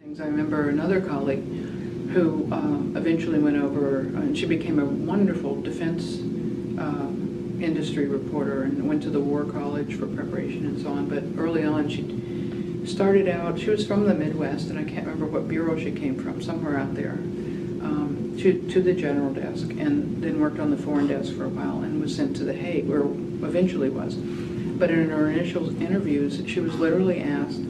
I remember another colleague who eventually went over, and she became a wonderful defense industry reporter and went to the War College for preparation and so on. But early on, she started out, she was from the Midwest, and I can't remember what bureau she came from, somewhere out there, to the general desk, and then worked on the foreign desk for a while and was sent to The Hague, or eventually was. But in her initial interviews, she was literally asked,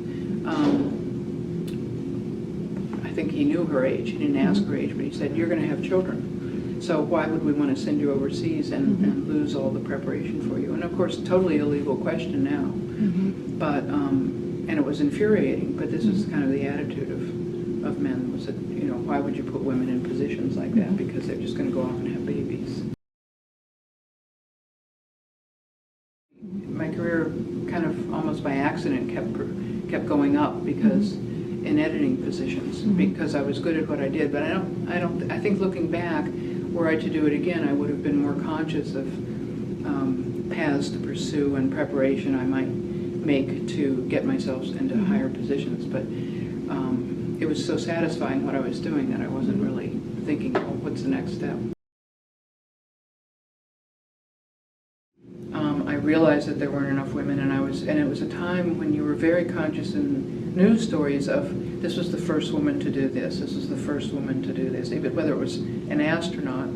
I think he knew her age, he didn't ask her age, but he said, "You're going to have children, so why would we want to send you overseas and lose all the preparation for you?" And of course, totally illegal question now, but and it was infuriating, but this is kind of the attitude of men, was that, you know, why would you put women in positions like that, because they're just going to go off and have babies. My career kind of almost by accident kept going up because in editing positions, because I was good at what I did. But I think looking back, were I to do it again, I would have been more conscious of paths to pursue and preparation I might make to get myself into higher positions. But it was so satisfying what I was doing that I wasn't really thinking, oh, what's the next step? I realized that there weren't enough women, and it was a time when you were very conscious in news stories of, this was the first woman to do this was the first woman to do this, even whether it was an astronaut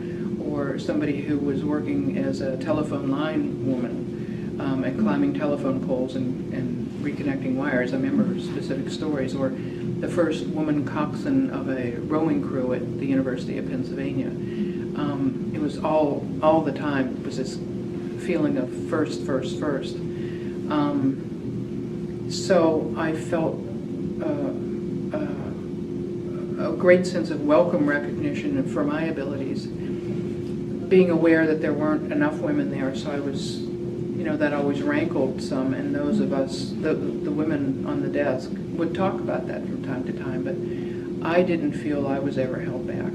or somebody who was working as a telephone line woman and climbing telephone poles and reconnecting wires. I remember specific stories, or the first woman coxswain of a rowing crew at the University of Pennsylvania. It was all the time, it was this feeling of first. So I felt a great sense of welcome recognition for my abilities, being aware that there weren't enough women there. So I was, you know, that always rankled some, and those of us, the women on the desk, would talk about that from time to time, but I didn't feel I was ever held back.